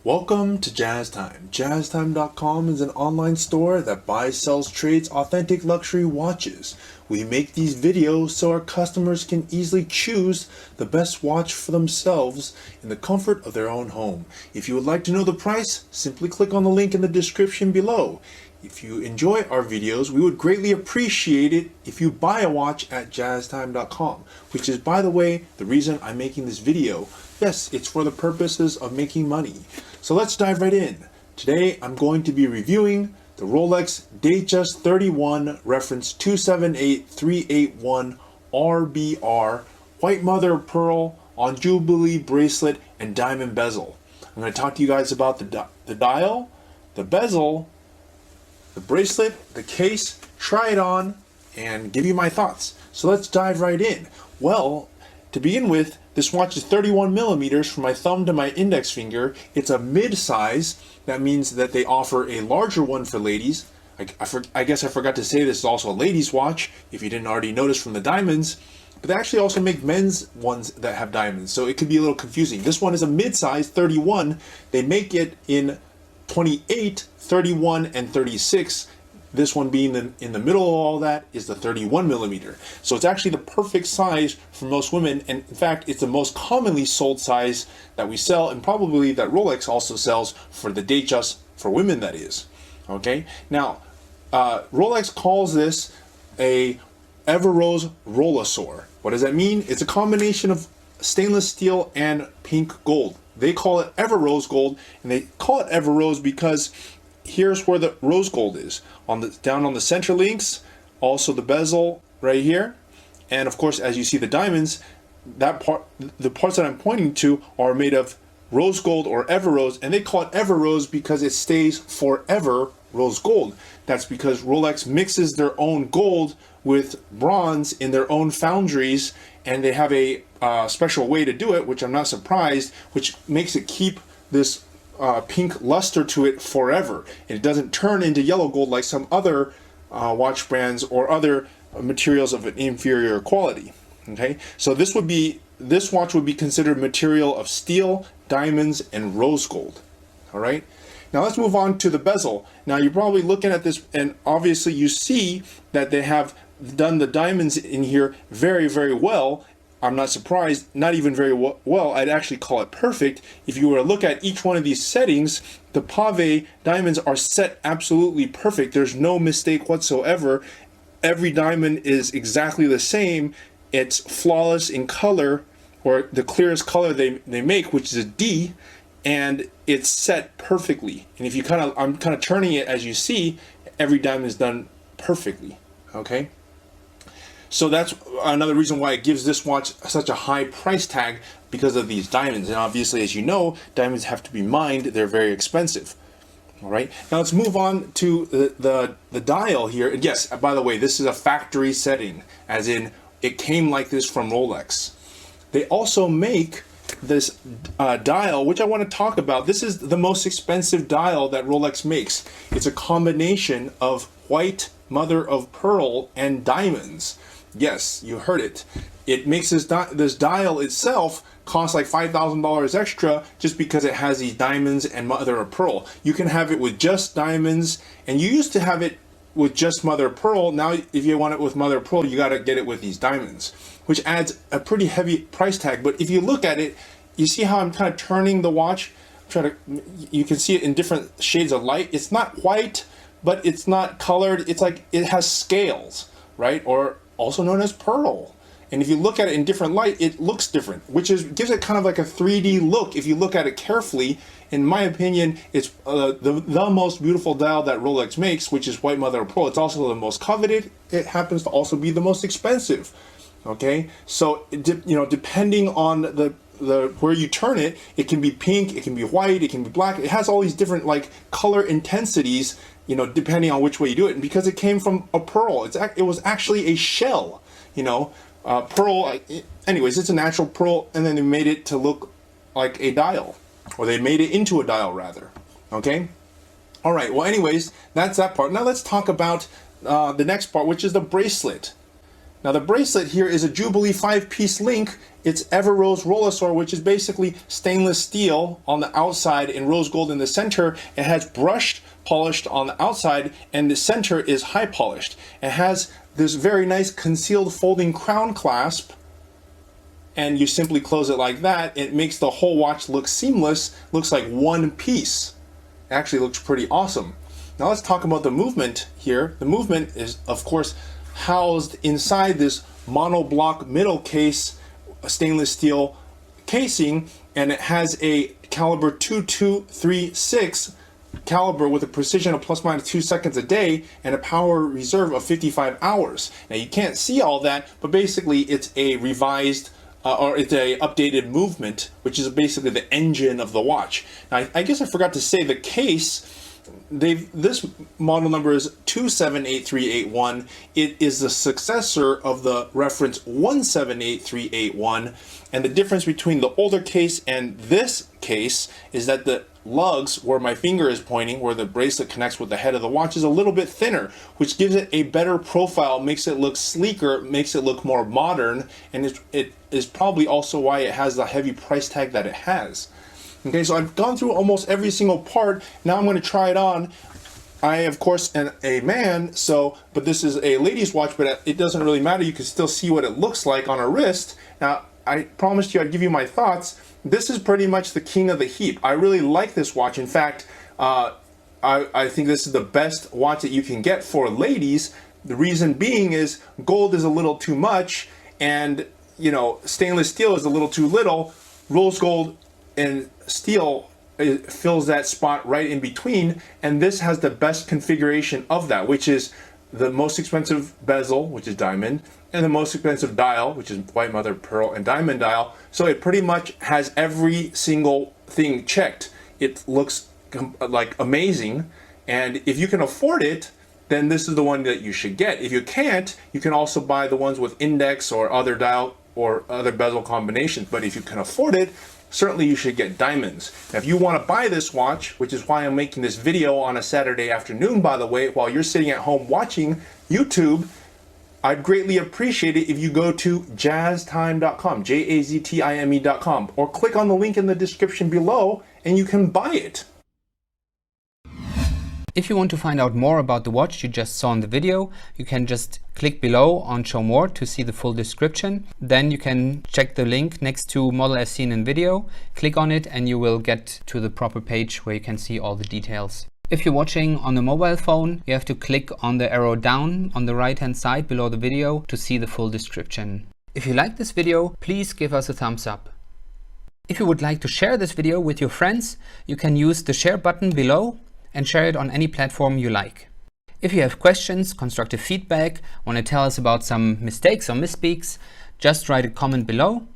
Welcome to Jazz Time. JazzTime.com is an online store that buys, sells, trades authentic luxury watches. We make these videos so our customers can easily choose the best watch for themselves in the comfort of their own home. If you would like to know the price, simply click on the link in the description below. If you enjoy our videos, we would greatly appreciate it if you buy a watch at JazzTime.com, which is, by the way, the reason I'm making this video. Yes, it's for the purposes of making money. So let's dive right in. Today, I'm going to be reviewing the Rolex Datejust 31 reference 278381 RBR white mother of pearl on Jubilee bracelet and diamond bezel. I'm going to talk to you guys about the dial, the bezel, the bracelet, the case, try it on, and give you my thoughts. So let's dive right in. Well, to begin with, this watch is 31 millimeters from my thumb to my index finger. It's a mid-size. That means that they offer a larger one for ladies. I guess I forgot to say this is also a ladies' watch, if you didn't already notice from the diamonds. But they actually also make men's ones that have diamonds, so it could be a little confusing. This one is a mid-size, 31. They make it in 28, 31, and 36. This one being in the middle of all that is the 31 millimeter. So it's actually the perfect size for most women, and in fact it's the most commonly sold size that we sell, and probably that Rolex also sells for the Datejust for women, that is. Okay, now Rolex calls this a Everose Rollosaur. What does that mean? It's a combination of stainless steel and pink gold. They call it Everose gold, and they call it Everose because here's where the rose gold is, down on the center links, also the bezel right here, and of course, as you see the diamonds, the parts that I'm pointing to are made of rose gold or Everose, and they call it Everose because it stays forever rose gold. That's because Rolex mixes their own gold with bronze in their own foundries, and they have a special way to do it, which I'm not surprised, which makes it keep this pink luster to it forever. It doesn't turn into yellow gold like some other watch brands or other materials of an inferior quality. Okay, so this watch would be considered material of steel, diamonds, and rose gold. All right, now let's move on to the bezel. Now you're probably looking at this, and obviously you see that they have done the diamonds in here very, very well. I'm not surprised, not even very well. I'd actually call it perfect. If you were to look at each one of these settings, the pave diamonds are set absolutely perfect. There's no mistake whatsoever. Every diamond is exactly the same. It's flawless in color, or the clearest color they make, which is a D, and it's set perfectly. And if you I'm kind of turning it, as you see, every diamond is done perfectly. Okay. So that's another reason why it gives this watch such a high price tag, because of these diamonds. And obviously, as you know, diamonds have to be mined. They're very expensive. All right. Now let's move on to the dial here. And yes, by the way, this is a factory setting, as in it came like this from Rolex. They also make this dial, which I want to talk about. This is the most expensive dial that Rolex makes. It's a combination of white mother of pearl and diamonds. Yes, you heard it. It makes this dial itself cost like $5,000 extra just because it has these diamonds and mother of pearl. You can have it with just diamonds, and you used to have it with just mother of pearl. Now, if you want it with mother of pearl, you got to get it with these diamonds, which adds a pretty heavy price tag. But if you look at it, you see how I'm kind of turning the watch. You can see it in different shades of light. It's not white, but it's not colored. It's like it has scales, right? Or also known as pearl. And if you look at it in different light, it looks different, which gives it kind of like a 3D look if you look at it carefully. In my opinion, it's the most beautiful dial that Rolex makes, which is white mother of pearl. It's also the most coveted. It happens to also be the most expensive. Okay, so depending on the where you turn it, it can be pink, it can be white, it can be black. It has all these different like color intensities, depending on which way you do it. And because it came from a pearl, it was actually a shell, pearl. Anyways, it's a natural pearl, and then they made it to look like a dial, or they made it into a dial rather. Okay. All right. Well, anyways, that's that part. Now let's talk about the next part, which is the bracelet. Now the bracelet here is a Jubilee 5-piece link. It's Everose Rollosaur, which is basically stainless steel on the outside and rose gold in the center. It has brushed polished on the outside, and the center is high polished. It has this very nice concealed folding crown clasp, and you simply close it like that. It makes the whole watch look seamless, looks like one piece. It actually looks pretty awesome. Now let's talk about the movement here. The movement is, of course, housed inside this monoblock middle case, a stainless steel casing, and it has a caliber 2236 caliber with a precision of ±2 seconds a day and a power reserve of 55 hours. Now you can't see all that, but basically it's a revised or it's a updated movement, which is basically the engine of the watch. Now I guess I forgot to say the case. This model number is 278381. It is the successor of the reference 178381, and the difference between the older case and this case is that the lugs, where my finger is pointing, where the bracelet connects with the head of the watch, is a little bit thinner, which gives it a better profile, makes it look sleeker, makes it look more modern, and it is probably also why it has the heavy price tag that it has. Okay, so I've gone through almost every single part. Now I'm going to try it on. I, of course, am a man, but this is a lady's watch, but it doesn't really matter. You can still see what it looks like on a wrist. Now, I promised you I'd give you my thoughts. This is pretty much the king of the heap. I really like this watch. In fact, I think this is the best watch that you can get for ladies. The reason being is gold is a little too much, and stainless steel is a little too little. Rose gold and steel fills that spot right in between, and this has the best configuration of that, which is the most expensive bezel, which is diamond, and the most expensive dial, which is white mother pearl and diamond dial. So it pretty much has every single thing checked. It looks like amazing, and if you can afford it, then this is the one that you should get. If you can't, you can also buy the ones with index or other dial or other bezel combinations, but if you can afford it, certainly you should get diamonds. Now, if you want to buy this watch, which is why I'm making this video on a Saturday afternoon, by the way, while you're sitting at home watching YouTube, I'd greatly appreciate it if you go to jaztime.com, JAZTIME.com, or click on the link in the description below and you can buy it. If you want to find out more about the watch you just saw in the video, you can just click below on Show More to see the full description. Then you can check the link next to model as seen in video, click on it, and you will get to the proper page where you can see all the details. If you're watching on a mobile phone, you have to click on the arrow down on the right hand side below the video to see the full description. If you like this video, please give us a thumbs up. If you would like to share this video with your friends, you can use the share button below and share it on any platform you like. If you have questions, constructive feedback, want to tell us about some mistakes or misspeaks, just write a comment below.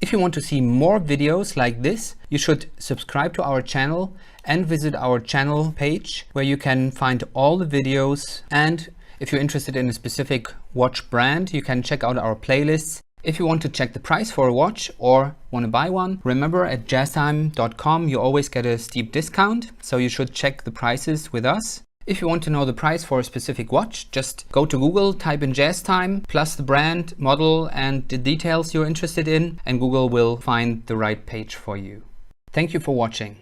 If you want to see more videos like this, you should subscribe to our channel and visit our channel page where you can find all the videos. And if you're interested in a specific watch brand, you can check out our playlists. If you want to check the price for a watch or want to buy one, remember at jaztime.com you always get a steep discount, so you should check the prices with us. If you want to know the price for a specific watch, just go to Google, type in JazTime, plus the brand, model and the details you're interested in, and Google will find the right page for you. Thank you for watching.